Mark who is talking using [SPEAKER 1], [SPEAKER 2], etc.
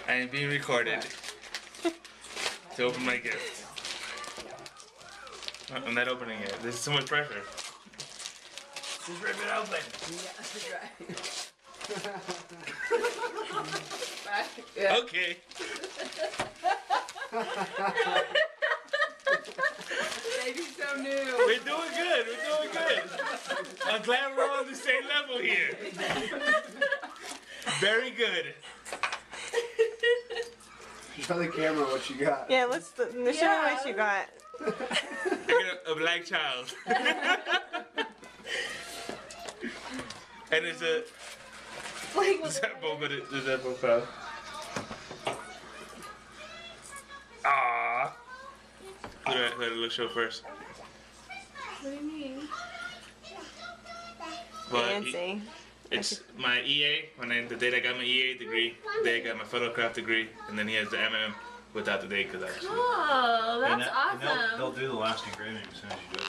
[SPEAKER 1] I am being recorded to open my gift. I'm not opening it. This is too much pressure. Just rip it open.
[SPEAKER 2] Yeah.
[SPEAKER 1] Okay.
[SPEAKER 2] Baby's so new.
[SPEAKER 1] We're doing good. We're doing good. I'm glad we're on the same level here. Very good.
[SPEAKER 3] Show the camera what you got.
[SPEAKER 4] Yeah, let's show me what you got.
[SPEAKER 1] I got a black child. And it's a Zeppo, but it's a Zeppo fell. Aww. Who did I show first?
[SPEAKER 2] What do you mean?
[SPEAKER 1] Well,
[SPEAKER 4] Fancy.
[SPEAKER 1] it's my EA, the day I got my EA degree, the day I got my photocraft degree, and then he has the MM without the day because I was.
[SPEAKER 2] Oh, that's
[SPEAKER 5] And
[SPEAKER 2] awesome.
[SPEAKER 5] they'll do the last engraving as soon as you do it.